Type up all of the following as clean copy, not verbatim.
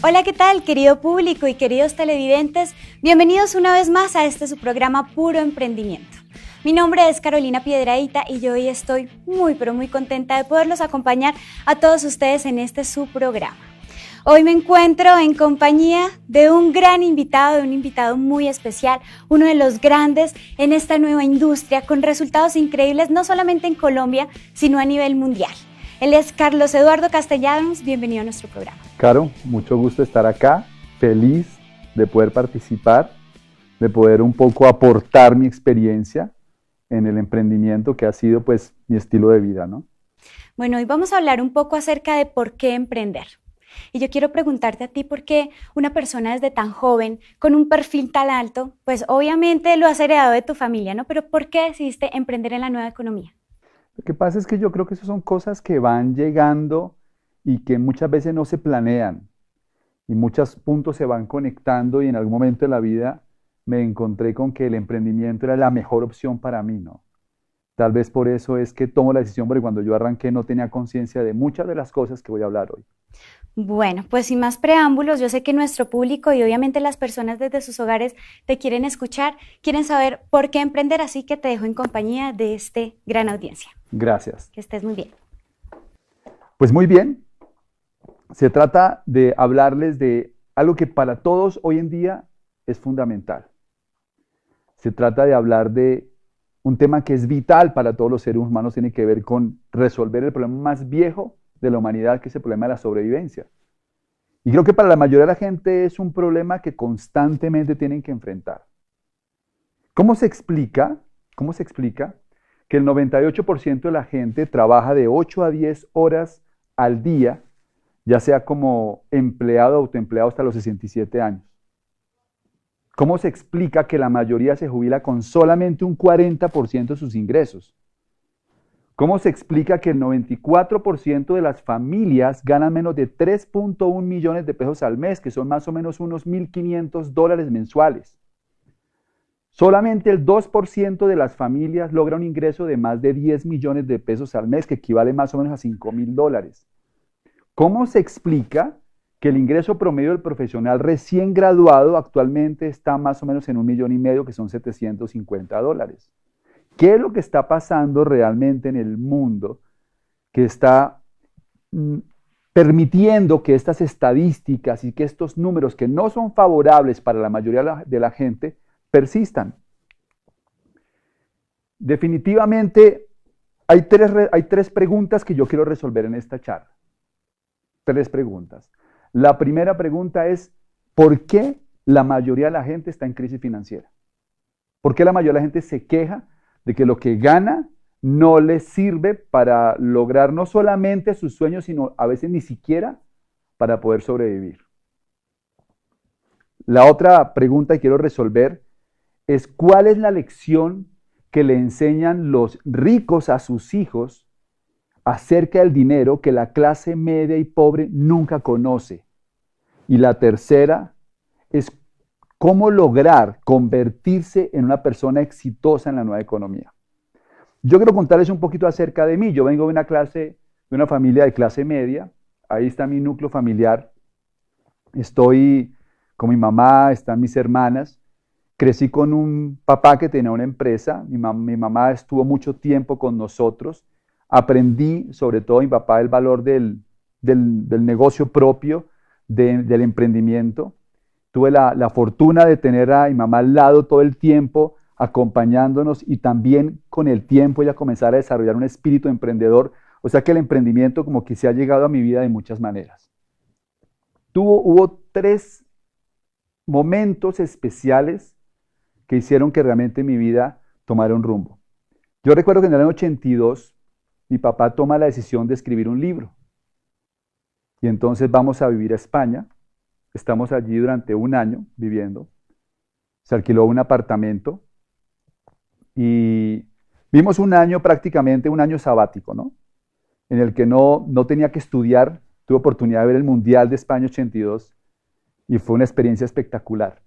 Hola, ¿qué tal, querido público y queridos televidentes? Bienvenidos una vez más a su programa Puro Emprendimiento. Mi nombre es Carolina Piedrahita y yo hoy estoy muy contenta de poderlos acompañar a todos ustedes en su programa. Hoy me encuentro en compañía de un gran invitado, de un invitado muy especial, uno de los grandes en esta nueva industria, con resultados increíbles no solamente en Colombia, sino a nivel mundial. Él es Carlos Eduardo Castellanos, bienvenido a nuestro programa. Caro, mucho gusto estar acá, feliz de poder participar, de poder un poco aportar mi experiencia en el emprendimiento que ha sido pues mi estilo de vida, ¿no? Bueno, hoy vamos a hablar un poco acerca de por qué emprender. Y yo quiero preguntarte a ti por qué una persona desde tan joven, con un perfil tan alto, pues obviamente lo has heredado de tu familia, ¿no? Pero ¿por qué decidiste emprender en la nueva economía? Lo que pasa es que yo creo que esas son cosas que van llegando y que muchas veces no se planean. Y muchos puntos se van conectando y en algún momento de la vida me encontré con que el emprendimiento era la mejor opción para mí, ¿no? Tal vez por eso es que tomo la decisión, porque cuando yo arranqué no tenía conciencia de muchas de las cosas que voy a hablar hoy. Bueno, pues sin más preámbulos, yo sé que nuestro público y obviamente las personas desde sus hogares te quieren escuchar, quieren saber por qué emprender, así que te dejo en compañía de gran audiencia. Gracias. Que estés muy bien. Pues muy bien. Se trata de hablarles de algo que para todos hoy en día es fundamental. Se trata de hablar de un tema que es vital para todos los seres humanos, tiene que ver con resolver el problema más viejo de la humanidad, que es el problema de la sobrevivencia. Y creo que para la mayoría de la gente es un problema que constantemente tienen que enfrentar. ¿Cómo se explica que el 98% de la gente trabaja de 8 a 10 horas al día, ya sea como empleado o autoempleado hasta los 67 años? ¿Cómo se explica que la mayoría se jubila con solamente un 40% de sus ingresos? ¿Cómo se explica que el 94% de las familias ganan menos de 3.1 millones de pesos al mes, que son más o menos unos $1.500 mensuales? Solamente el 2% de las familias logra un ingreso de más de 10 millones de pesos al mes, que equivale más o menos a $5.000. ¿Cómo se explica que el ingreso promedio del profesional recién graduado actualmente está más o menos en $1,5 millones, que son $750? ¿Qué es lo que está pasando realmente en el mundo que está permitiendo que estas estadísticas y que estos números que no son favorables para la mayoría de la gente persistan? Definitivamente hay tres preguntas que yo quiero resolver en esta charla. Tres preguntas. La primera pregunta es, ¿por qué la mayoría de la gente está en crisis financiera? ¿Por qué la mayoría de la gente se queja de que lo que gana no les sirve para lograr no solamente sus sueños, sino a veces ni siquiera para poder sobrevivir? La otra pregunta que quiero resolver es, ¿cuál es la lección que le enseñan los ricos a sus hijos acerca del dinero que la clase media y pobre nunca conoce? Y la tercera es, ¿cómo lograr convertirse en una persona exitosa en la nueva economía? Yo quiero contarles un poquito acerca de mí. Yo vengo de una familia de clase media. Ahí está mi núcleo familiar. Estoy con mi mamá, están mis hermanas. Crecí con un papá que tenía una empresa. Mi mamá estuvo mucho tiempo con nosotros. Aprendí, sobre todo mi papá, el valor del negocio propio, del emprendimiento. Tuve la fortuna de tener a mi mamá al lado todo el tiempo, acompañándonos, y también con el tiempo ella comenzar a desarrollar un espíritu emprendedor. O sea que el emprendimiento como que se ha llegado a mi vida de muchas maneras. Hubo tres momentos especiales que hicieron que realmente mi vida tomara un rumbo. Yo recuerdo que en el año 82 mi papá toma la decisión de escribir un libro. Y entonces vamos a vivir a España. Estamos allí durante un año viviendo. Se alquiló un apartamento y vimos un año, prácticamente un año sabático, ¿no? En el que no tenía que estudiar. Tuve oportunidad de ver el Mundial de España 82 y fue una experiencia espectacular.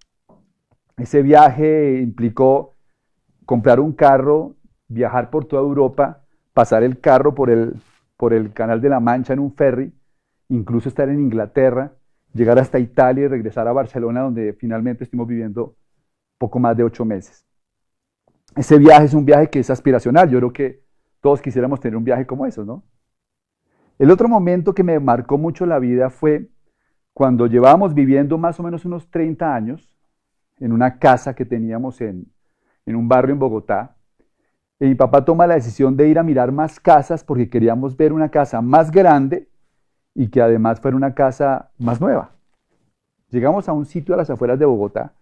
Ese viaje implicó comprar un carro, viajar por toda Europa, pasar el carro por el Canal de la Mancha en un ferry, incluso estar en Inglaterra llegar hasta Italia y regresar a Barcelona, donde finalmente estuvimos viviendo poco más de 8 meses. Ese viaje es un viaje que es aspiracional. Yo creo que todos quisiéramos tener un viaje como esos, ¿no? El otro momento que me marcó mucho la vida fue cuando llevábamos viviendo más o menos unos 30 años en una casa que teníamos en un barrio en Bogotá. Y mi papá toma la decisión de ir a mirar más casas porque queríamos ver una casa más grande y que además fuera una casa más nueva. Llegamos a un sitio a las afueras de Bogotá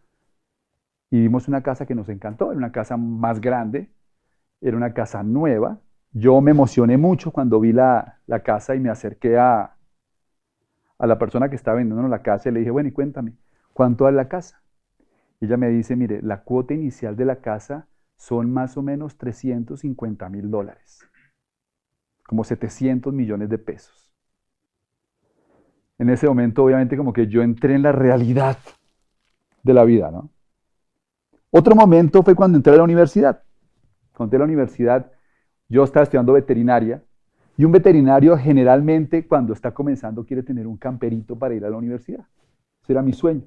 y vimos una casa que nos encantó. Era una casa más grande, era una casa nueva. Yo me emocioné mucho cuando vi la casa y me acerqué a la persona que estaba vendiendo la casa y le dije, bueno, y cuéntame, ¿cuánto es la casa? Y ella me dice, mire, la cuota inicial de la casa son más o menos $350,000, como 700 millones de pesos. En ese momento, obviamente, como que yo entré en la realidad de la vida, ¿no? Otro momento fue cuando entré a la universidad. Cuando entré a la universidad, yo estaba estudiando veterinaria, y un veterinario generalmente cuando está comenzando quiere tener un camperito para ir a la universidad. Ese era mi sueño.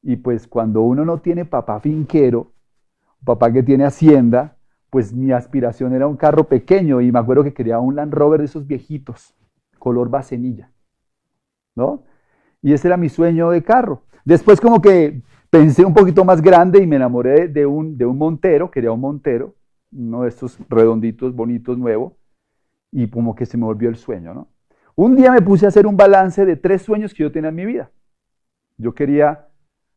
Y pues cuando uno no tiene papá finquero, papá que tiene hacienda, pues mi aspiración era un carro pequeño y me acuerdo que quería un Land Rover de esos viejitos, color bacenilla, ¿no? Y ese era mi sueño de carro. Después como que pensé un poquito más grande y me enamoré de un Montero, quería un Montero, uno de estos redonditos, bonitos, nuevo, y como que se me volvió el sueño, ¿no? Un día me puse a hacer un balance de 3 sueños que yo tenía en mi vida. Yo quería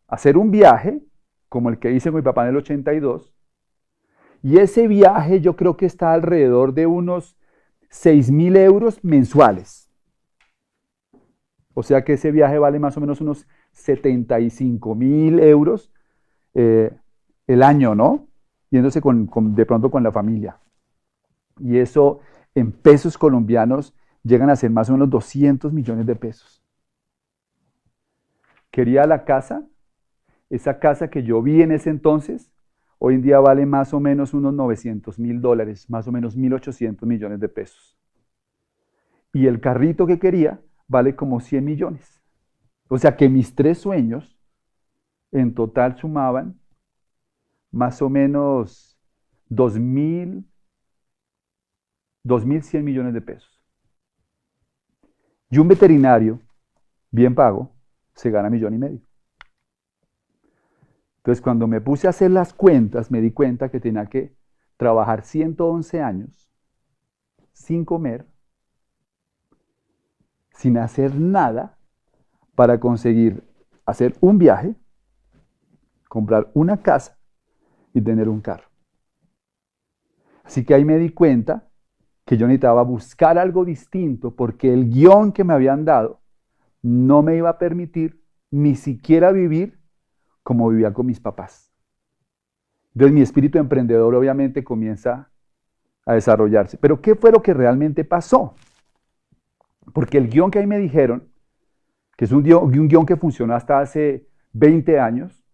hacer un viaje, como el que hice con mi papá en el 82, y ese viaje yo creo que está alrededor de unos 6.000 euros mensuales. O sea que ese viaje vale más o menos unos 75.000 euros el año, ¿no? Yéndose de pronto con la familia. Y eso en pesos colombianos llegan a ser más o menos 200 millones de pesos. Quería la casa, esa casa que yo vi en ese entonces, hoy en día vale más o menos unos $900,000, más o menos 1.800 millones de pesos. Y el carrito que quería vale como 100 millones. O sea que mis 3 sueños en total sumaban más o menos 2.100 millones de pesos. Y un veterinario bien pago se gana 1,5 millones. Entonces, cuando me puse a hacer las cuentas, me di cuenta que tenía que trabajar 111 años sin comer, sin hacer nada, para conseguir hacer un viaje, comprar una casa y tener un carro. Así que ahí me di cuenta que yo necesitaba buscar algo distinto porque el guión que me habían dado no me iba a permitir ni siquiera vivir como vivía con mis papás. Entonces mi espíritu emprendedor obviamente comienza a desarrollarse. Pero ¿qué fue lo que realmente pasó? Porque el guión que ahí me dijeron, que es un guión que funcionó hasta hace 20 años,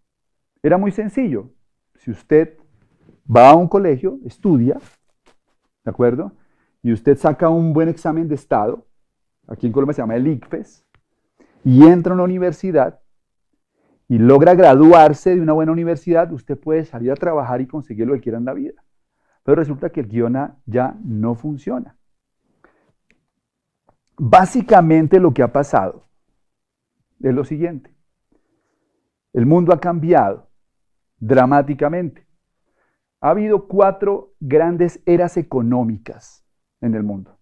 era muy sencillo. Si usted va a un colegio, estudia, ¿de acuerdo? Y usted saca un buen examen de estado, aquí en Colombia se llama el ICFES, y entra a una universidad y logra graduarse de una buena universidad, usted puede salir a trabajar y conseguir lo que quiera en la vida. Pero resulta que el guión ya no funciona. Básicamente lo que ha pasado es lo siguiente. El mundo ha cambiado dramáticamente. Ha habido 4 grandes eras económicas en el mundo.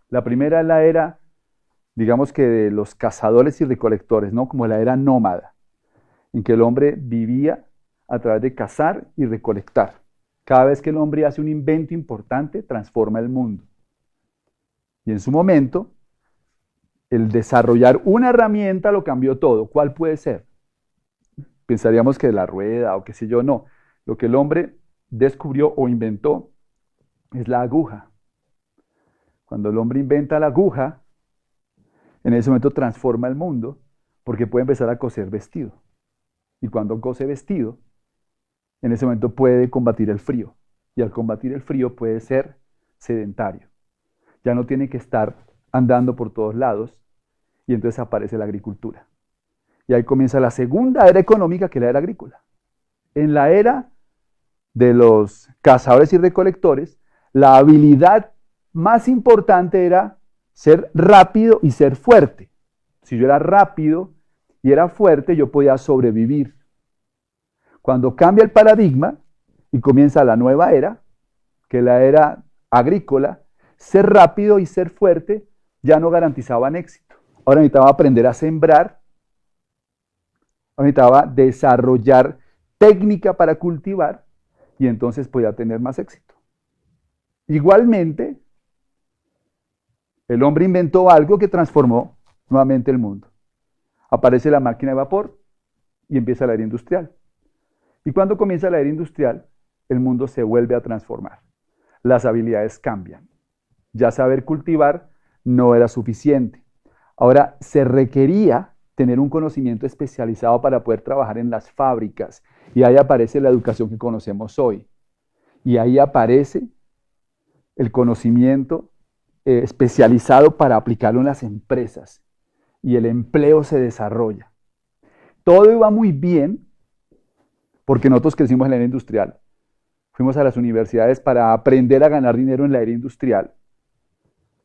La primera es la era, digamos que de los cazadores y recolectores, ¿no? Como la era nómada, en que el hombre vivía a través de cazar y recolectar. Cada vez que el hombre hace un invento importante, transforma el mundo. Y en su momento, el desarrollar una herramienta lo cambió todo. ¿Cuál puede ser? Pensaríamos que la rueda o qué sé yo, no. Lo que el hombre descubrió o inventó es la aguja. Cuando el hombre inventa la aguja, en ese momento transforma el mundo porque puede empezar a coser vestido. Y cuando cose vestido, en ese momento puede combatir el frío. Y al combatir el frío puede ser sedentario. Ya no tiene que estar andando por todos lados y entonces aparece la agricultura. Y ahí comienza la segunda era económica, que es la era agrícola. En la era de los cazadores y recolectores, la habilidad más importante era ser rápido y ser fuerte. Si yo era rápido y era fuerte, yo podía sobrevivir. Cuando cambia el paradigma y comienza la nueva era, que es la era agrícola, ser rápido y ser fuerte ya no garantizaban éxito. Ahora necesitaba aprender a sembrar, ahora necesitaba desarrollar técnica para cultivar y entonces podía tener más éxito. Igualmente, el hombre inventó algo que transformó nuevamente el mundo. Aparece la máquina de vapor y empieza la era industrial. Y cuando comienza la era industrial, el mundo se vuelve a transformar. Las habilidades cambian. Ya saber cultivar no era suficiente. Ahora se requería tener un conocimiento especializado para poder trabajar en las fábricas. Y ahí aparece la educación que conocemos hoy. Y ahí aparece el conocimiento especializado para aplicarlo en las empresas. Y el empleo se desarrolla. Todo iba muy bien porque nosotros crecimos en la era industrial. Fuimos a las universidades para aprender a ganar dinero en la era industrial.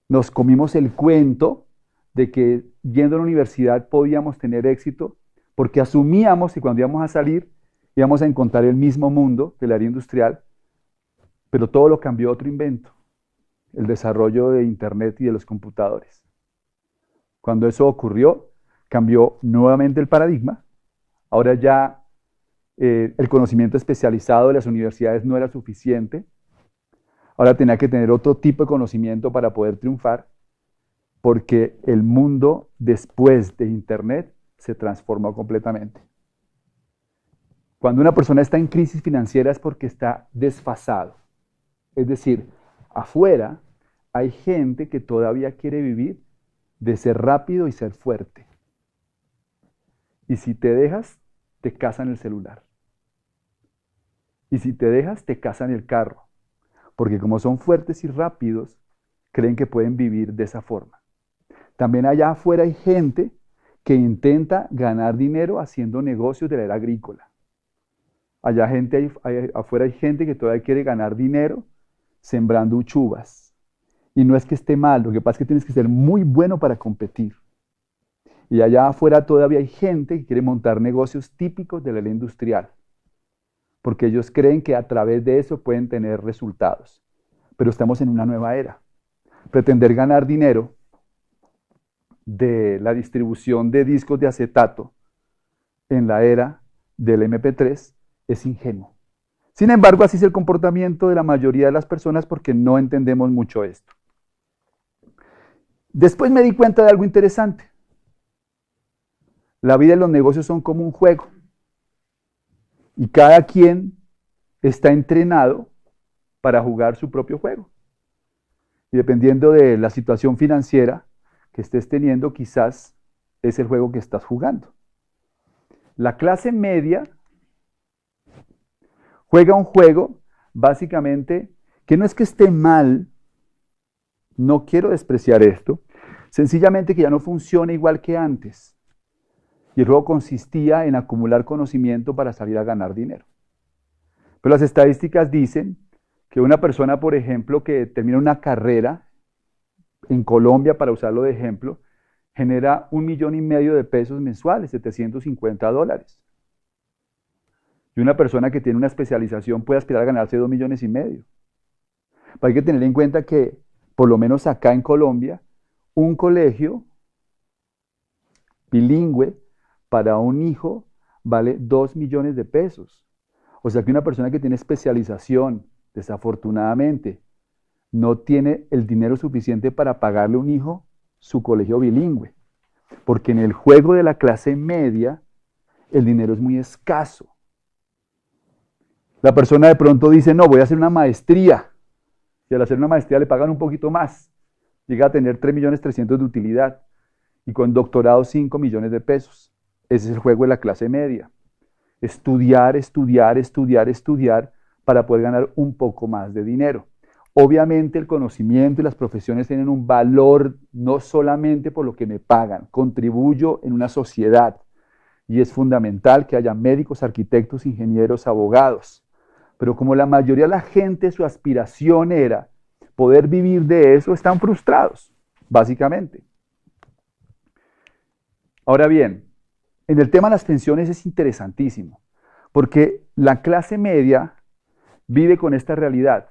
Nos comimos el cuento de que yendo a la universidad podíamos tener éxito porque asumíamos que cuando íbamos a salir íbamos a encontrar el mismo mundo de la era industrial, pero todo lo cambió otro invento, el desarrollo de Internet y de los computadores. Cuando eso ocurrió, cambió nuevamente el paradigma. Ahora ya el conocimiento especializado de las universidades no era suficiente. Ahora tenía que tener otro tipo de conocimiento para poder triunfar, porque el mundo después de Internet se transformó completamente. Cuando una persona está en crisis financiera es porque está desfasado. Es decir, afuera hay gente que todavía quiere vivir de ser rápido y ser fuerte. Y si te dejas, te casan el celular. Y si te dejas, te casan el carro. Porque como son fuertes y rápidos, creen que pueden vivir de esa forma. También allá afuera hay gente que intenta ganar dinero haciendo negocios de la era agrícola. Afuera hay gente que todavía quiere ganar dinero sembrando uchuvas. Y no es que esté mal, lo que pasa es que tienes que ser muy bueno para competir. Y allá afuera todavía hay gente que quiere montar negocios típicos de la era industrial, porque ellos creen que a través de eso pueden tener resultados. Pero estamos en una nueva era. Pretender ganar dinero de la distribución de discos de acetato en la era del MP3 es ingenuo. Sin embargo, así es el comportamiento de la mayoría de las personas porque no entendemos mucho esto. Después me di cuenta de algo interesante. La vida y los negocios son como un juego. Y cada quien está entrenado para jugar su propio juego. Y dependiendo de la situación financiera que estés teniendo, quizás es el juego que estás jugando. La clase media juega un juego, básicamente, que no es que esté mal, no quiero despreciar esto, sencillamente que ya no funciona igual que antes. Y el juego consistía en acumular conocimiento para salir a ganar dinero. Pero las estadísticas dicen que una persona, por ejemplo, que termina una carrera en Colombia, para usarlo de ejemplo, genera 1,5 millones de pesos mensuales, $750. Y una persona que tiene una especialización puede aspirar a ganarse 2,5 millones. Pero hay que tener en cuenta que, por lo menos acá en Colombia, un colegio bilingüe para un hijo vale 2 millones de pesos. O sea que una persona que tiene especialización, desafortunadamente, no tiene el dinero suficiente para pagarle a un hijo su colegio bilingüe. Porque en el juego de la clase media, el dinero es muy escaso. La persona de pronto dice, no, voy a hacer una maestría. Y al hacer una maestría le pagan un poquito más. Llega a tener 3,300,000 de utilidad. Y con doctorado 5 millones de pesos. Ese es el juego de la clase media. Estudiar, estudiar, estudiar, estudiar para poder ganar un poco más de dinero. Obviamente el conocimiento y las profesiones tienen un valor no solamente por lo que me pagan, contribuyo en una sociedad y es fundamental que haya médicos, arquitectos, ingenieros, abogados. Pero como la mayoría de la gente su aspiración era poder vivir de eso, están frustrados, básicamente. Ahora bien, en el tema de las pensiones es interesantísimo, porque la clase media vive con esta realidad.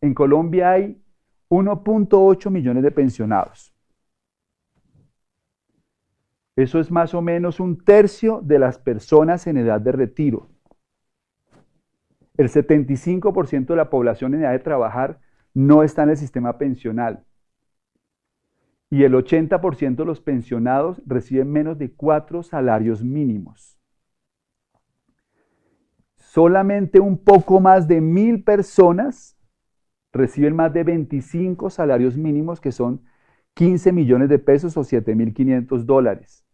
En Colombia hay 1.8 millones de pensionados. Eso es más o menos un tercio de las personas en edad de retiro. El 75% de la población en edad de trabajar no está en el sistema pensional. Y el 80% de los pensionados reciben menos de 4 salarios mínimos. Solamente un poco más de 1.000 personas reciben más de 25 salarios mínimos, que son 15 millones de pesos o 7.500 dólares.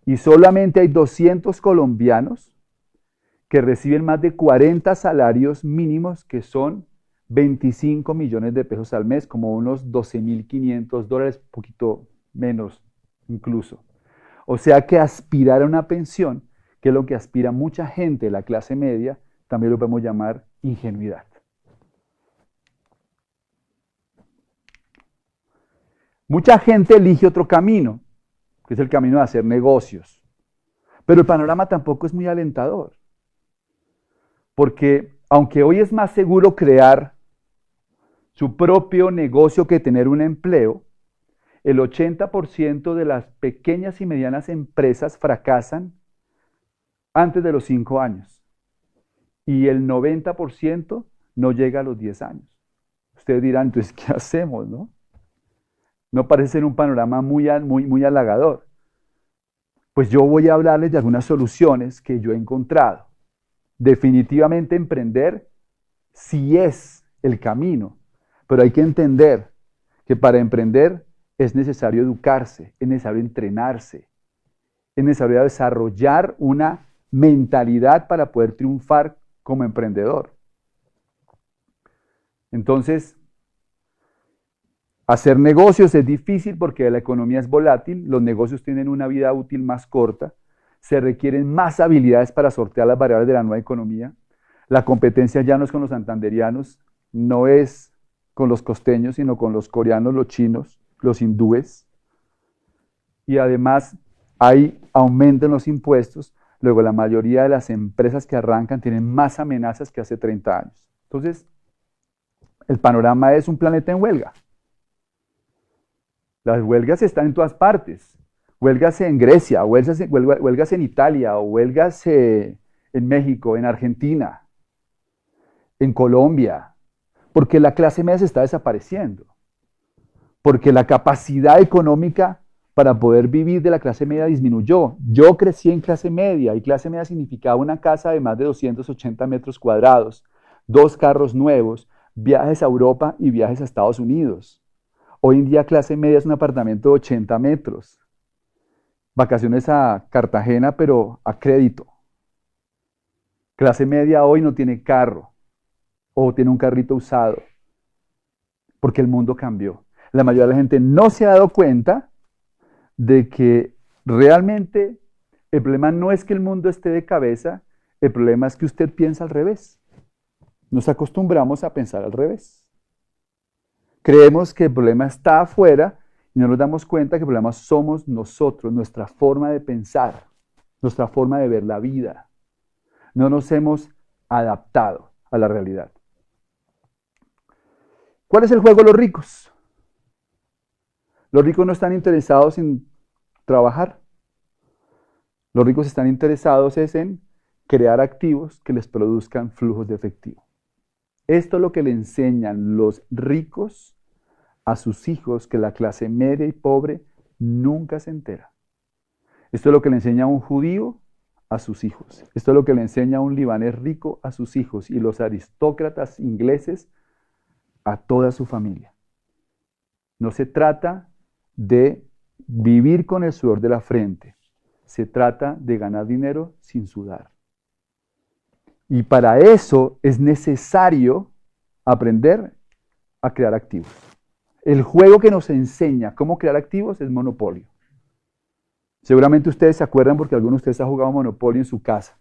Y solamente hay 200 colombianos que reciben más de 40 salarios mínimos, que son 25 millones de pesos al mes, como unos 12.500 dólares, un poquito menos incluso. O sea que aspirar a una pensión, que es lo que aspira mucha gente de la clase media, también lo podemos llamar ingenuidad. Mucha gente elige otro camino, que es el camino de hacer negocios. Pero el panorama tampoco es muy alentador. Porque aunque hoy es más seguro crear su propio negocio que tener un empleo, el 80% de las pequeñas y medianas empresas fracasan antes de los 5 años. Y el 90% no llega a los 10 años. Ustedes dirán, entonces, ¿qué hacemos, no? No parece ser un panorama muy halagador. Pues yo voy a hablarles de algunas soluciones que yo he encontrado. Definitivamente emprender sí es el camino, pero hay que entender que para emprender es necesario educarse, es necesario entrenarse, es necesario desarrollar una mentalidad para poder triunfar como emprendedor. Entonces, hacer negocios es difícil porque la economía es volátil, los negocios tienen una vida útil más corta, se requieren más habilidades para sortear las variables de la nueva economía. La competencia ya no es con los santanderianos, no es con los costeños, sino con los coreanos, los chinos, los hindúes. Y además aumentan los impuestos. Luego la mayoría de las empresas que arrancan tienen más amenazas que hace 30 años. Entonces, el panorama es un planeta en huelga. Las huelgas están en todas partes. Huelgas en Grecia, huelgas en Italia, o huelgas en México, en Argentina, en Colombia, porque la clase media se está desapareciendo, porque la capacidad económica para poder vivir de la clase media disminuyó. Yo crecí en clase media y clase media significaba una casa de más de 280 metros cuadrados, 2 carros nuevos, viajes a Europa y viajes a Estados Unidos. Hoy en día clase media es un apartamento de 80 metros. Vacaciones a Cartagena, pero a crédito. Clase media hoy no tiene carro o tiene un carrito usado porque el mundo cambió. La mayoría de la gente no se ha dado cuenta de que realmente el problema no es que el mundo esté de cabeza, el problema es que usted piensa al revés. Nos acostumbramos a pensar al revés. Creemos que el problema está afuera y no nos damos cuenta que el problema somos nosotros, nuestra forma de pensar, nuestra forma de ver la vida. No nos hemos adaptado a la realidad. ¿Cuál es el juego de los ricos? Los ricos no están interesados en trabajar. Los ricos están interesados en crear activos que les produzcan flujos de efectivo. Esto es lo que le enseñan los ricos a sus hijos, que la clase media y pobre nunca se entera. Esto es lo que le enseña un judío a sus hijos. Esto es lo que le enseña un libanés rico a sus hijos y los aristócratas ingleses a toda su familia. No se trata de vivir con el sudor de la frente. Se trata de ganar dinero sin sudar. Y para eso es necesario aprender a crear activos. El juego que nos enseña cómo crear activos es Monopolio. Seguramente ustedes se acuerdan porque algunos de ustedes han jugado Monopolio en su casa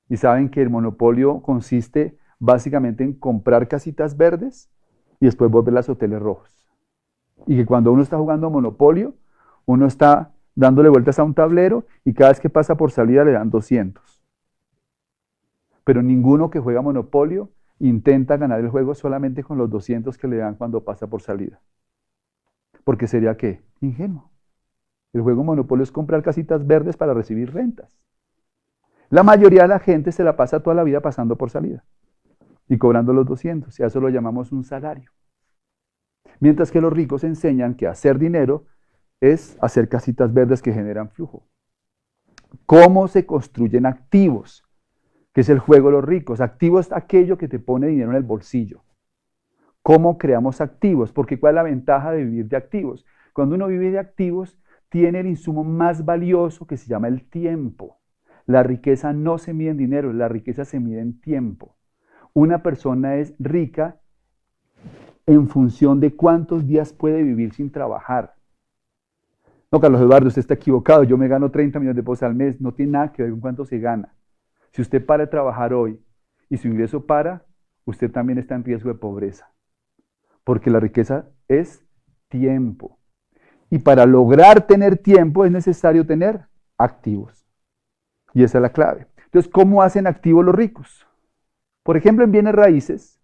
y saben que el Monopolio consiste básicamente en comprar casitas verdes y después volverlas hoteles rojos. Y que cuando uno está jugando Monopolio, uno está dándole vueltas a un tablero y cada vez que pasa por salida le dan 200. Pero ninguno que juega Monopolio intenta ganar el juego solamente con los 200 que le dan cuando pasa por salida. Porque sería ¿qué? Ingenuo. El juego Monopolio es comprar casitas verdes para recibir rentas. La mayoría de la gente se la pasa toda la vida pasando por salida y cobrando los 200, y a eso lo llamamos un salario. Mientras que los ricos enseñan que hacer dinero es hacer casitas verdes que generan flujo. ¿Cómo se construyen activos? Que es el juego de los ricos. Activo es aquello que te pone dinero en el bolsillo. ¿Cómo creamos activos? Porque ¿cuál es la ventaja de vivir de activos? Cuando uno vive de activos, tiene el insumo más valioso que se llama el tiempo. La riqueza no se mide en dinero, la riqueza se mide en tiempo. Una persona es rica en función de cuántos días puede vivir sin trabajar. No, Carlos Eduardo, usted está equivocado, yo me gano 30 millones de pesos al mes, no tiene nada que ver con cuánto se gana. Si usted para de trabajar hoy y su ingreso para, usted también está en riesgo de pobreza. Porque la riqueza es tiempo. Y para lograr tener tiempo es necesario tener activos. Y esa es la clave. Entonces, ¿cómo hacen activos los ricos? Por ejemplo, en bienes raíces,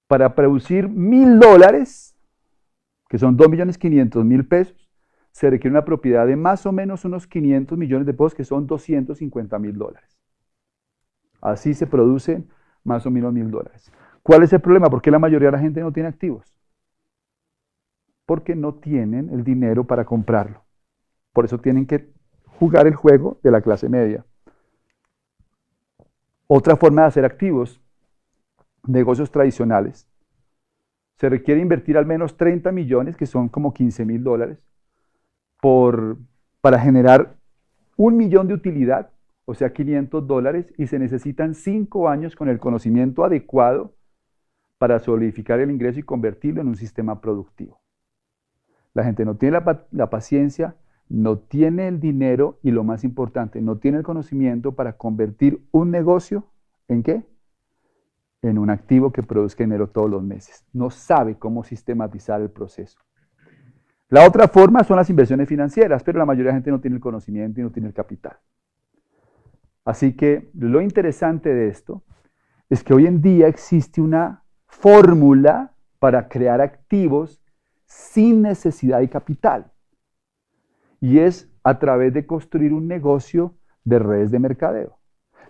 para producir $1.000, que son 2.500.000 pesos, se requiere una propiedad de más o menos unos 500 millones de pesos, que son $250.000. Así se producen más o menos $1.000. ¿Cuál es el problema? ¿Por qué la mayoría de la gente no tiene activos? Porque no tienen el dinero para comprarlo. Por eso tienen que jugar el juego de la clase media. Otra forma de hacer activos, negocios tradicionales. Se requiere invertir al menos 30 millones, que son como $15.000, para generar 1.000.000 de utilidad, o sea, $500, y se necesitan 5 años con el conocimiento adecuado para solidificar el ingreso y convertirlo en un sistema productivo. La gente no tiene la paciencia, no tiene el dinero y, lo más importante, no tiene el conocimiento para convertir un negocio ¿en qué? En un activo que produzca dinero todos los meses. No sabe cómo sistematizar el proceso. La otra forma son las inversiones financieras, pero la mayoría de la gente no tiene el conocimiento y no tiene el capital. Así que lo interesante de esto es que hoy en día existe una fórmula para crear activos sin necesidad de capital. Y es a través de construir un negocio de redes de mercadeo.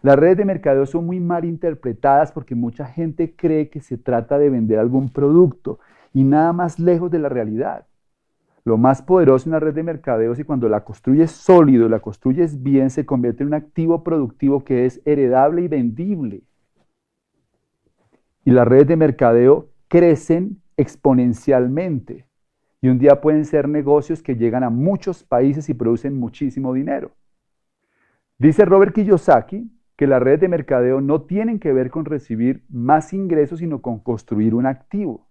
Las redes de mercadeo son muy mal interpretadas porque mucha gente cree que se trata de vender algún producto y nada más lejos de la realidad. Lo más poderoso en una red de mercadeo es que cuando la construyes sólido, la construyes bien, se convierte en un activo productivo que es heredable y vendible. Y las redes de mercadeo crecen exponencialmente. Y un día pueden ser negocios que llegan a muchos países y producen muchísimo dinero. Dice Robert Kiyosaki que las redes de mercadeo no tienen que ver con recibir más ingresos, sino con construir un activo.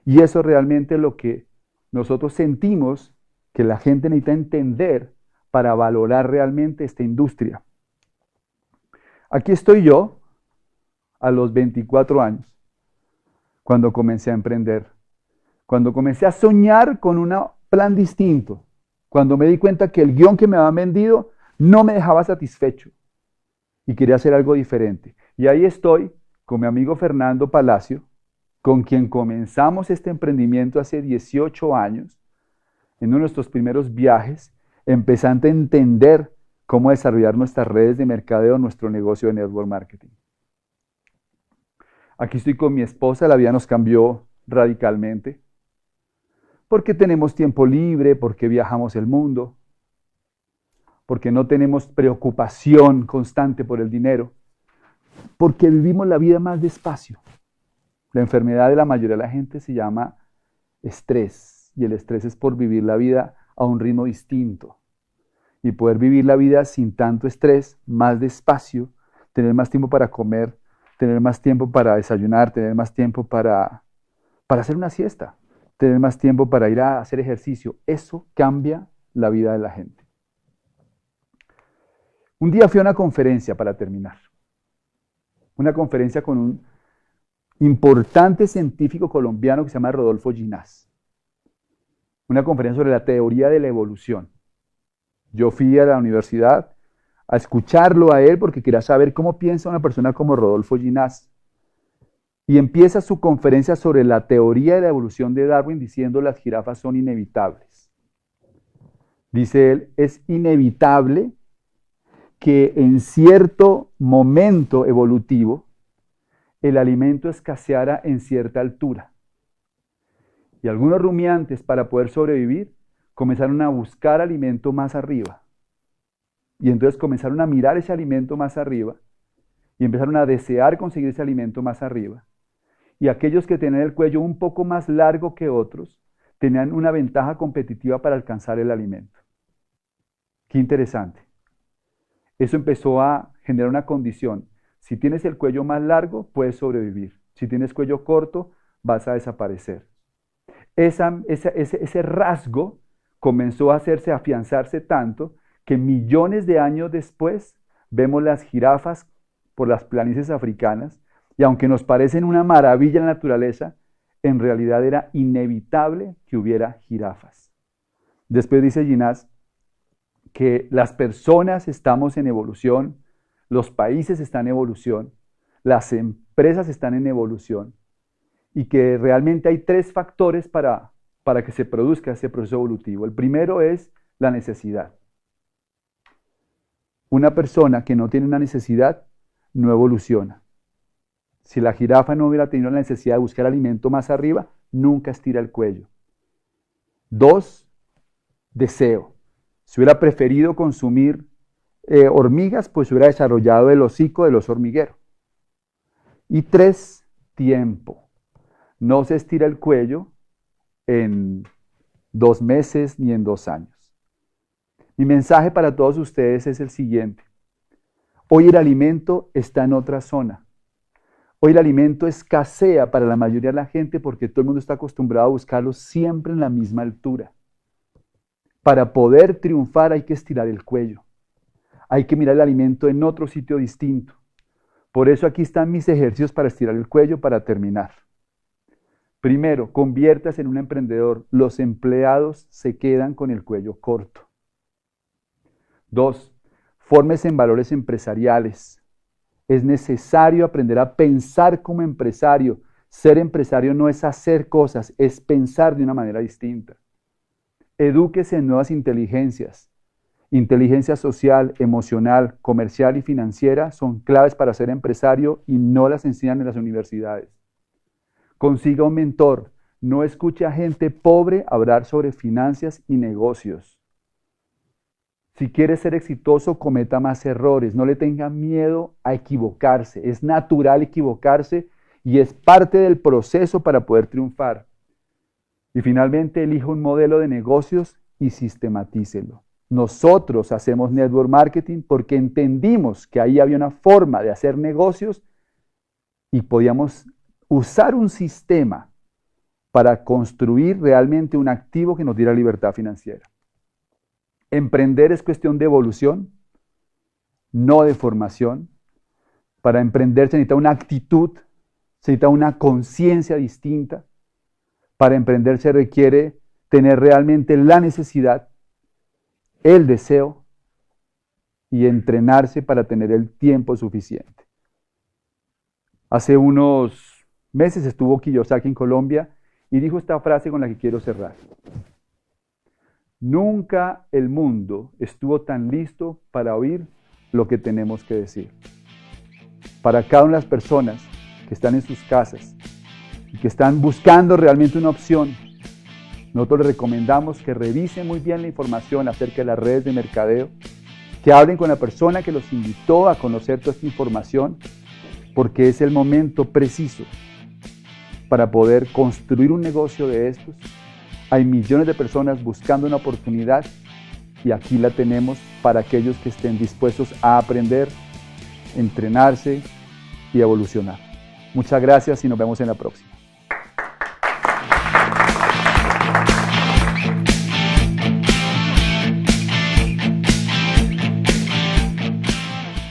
Y eso realmente es lo que nosotros sentimos que la gente necesita entender para valorar realmente esta industria. Aquí estoy yo, a los 24 años, cuando comencé a emprender. Cuando comencé a soñar con un plan distinto, cuando me di cuenta que el guión que me habían vendido no me dejaba satisfecho y quería hacer algo diferente. Y ahí estoy con mi amigo Fernando Palacio, con quien comenzamos este emprendimiento hace 18 años, en uno de nuestros primeros viajes, empezando a entender cómo desarrollar nuestras redes de mercadeo, nuestro negocio de network marketing. Aquí estoy con mi esposa, la vida nos cambió radicalmente, porque tenemos tiempo libre, porque viajamos el mundo, porque no tenemos preocupación constante por el dinero, porque vivimos la vida más despacio. La enfermedad de la mayoría de la gente se llama estrés, y el estrés es por vivir la vida a un ritmo distinto. Y poder vivir la vida sin tanto estrés, más despacio, tener más tiempo para comer, tener más tiempo para desayunar, tener más tiempo para hacer una siesta, tener más tiempo para ir a hacer ejercicio. Eso cambia la vida de la gente. Un día fui a una conferencia para terminar. Una conferencia con un importante científico colombiano que se llama Rodolfo Ginás. Una conferencia sobre la teoría de la evolución. Yo fui a la universidad a escucharlo a él porque quería saber cómo piensa una persona como Rodolfo Ginás. Y empieza su conferencia sobre la teoría de la evolución de Darwin diciendo las jirafas son inevitables. Dice él, es inevitable que en cierto momento evolutivo el alimento escaseara en cierta altura. Y algunos rumiantes, para poder sobrevivir, comenzaron a buscar alimento más arriba. Y entonces comenzaron a mirar ese alimento más arriba y empezaron a desear conseguir ese alimento más arriba. Y aquellos que tenían el cuello un poco más largo que otros tenían una ventaja competitiva para alcanzar el alimento. Qué interesante. Eso empezó a generar una condición. Si tienes el cuello más largo, puedes sobrevivir. Si tienes cuello corto, vas a desaparecer. Ese rasgo comenzó a afianzarse tanto que millones de años después vemos las jirafas por las planicies africanas y aunque nos parecen una maravilla en la naturaleza, en realidad era inevitable que hubiera jirafas. Después dice Ginás que las personas estamos en evolución, los países están en evolución, las empresas están en evolución y que realmente hay tres factores para que se produzca ese proceso evolutivo. El primero es la necesidad. Una persona que no tiene una necesidad no evoluciona. Si la jirafa no hubiera tenido la necesidad de buscar alimento más arriba, nunca estira el cuello. 2, deseo. Si hubiera preferido consumir hormigas, pues hubiera desarrollado el hocico del oso hormiguero. Y 3, tiempo. No se estira el cuello en 2 meses ni en 2 años. Mi mensaje para todos ustedes es el siguiente. Hoy el alimento está en otra zona. Hoy el alimento escasea para la mayoría de la gente porque todo el mundo está acostumbrado a buscarlo siempre en la misma altura. Para poder triunfar hay que estirar el cuello. Hay que mirar el alimento en otro sitio distinto. Por eso aquí están mis ejercicios para estirar el cuello para terminar. Primero, conviértase en un emprendedor. Los empleados se quedan con el cuello corto. 2, fórmese en valores empresariales. Es necesario aprender a pensar como empresario. Ser empresario no es hacer cosas, es pensar de una manera distinta. Edúquese en nuevas inteligencias. Inteligencia social, emocional, comercial y financiera son claves para ser empresario y no las enseñan en las universidades. Consiga un mentor. No escuche a gente pobre hablar sobre finanzas y negocios. Si quiere ser exitoso, cometa más errores. No le tenga miedo a equivocarse. Es natural equivocarse y es parte del proceso para poder triunfar. Y finalmente, elija un modelo de negocios y sistematícelo. Nosotros hacemos network marketing porque entendimos que ahí había una forma de hacer negocios y podíamos usar un sistema para construir realmente un activo que nos diera libertad financiera. Emprender es cuestión de evolución, no de formación. Para emprender se necesita una actitud, se necesita una conciencia distinta. Para emprender se requiere tener realmente la necesidad, el deseo y entrenarse para tener el tiempo suficiente. Hace unos meses estuvo Kiyosaki en Colombia y dijo esta frase con la que quiero cerrar. Nunca el mundo estuvo tan listo para oír lo que tenemos que decir. Para cada una de las personas que están en sus casas y que están buscando realmente una opción, nosotros les recomendamos que revisen muy bien la información acerca de las redes de mercadeo, que hablen con la persona que los invitó a conocer toda esta información, porque es el momento preciso para poder construir un negocio de estos. Hay millones de personas buscando una oportunidad y aquí la tenemos para aquellos que estén dispuestos a aprender, entrenarse y evolucionar. Muchas gracias y nos vemos en la próxima.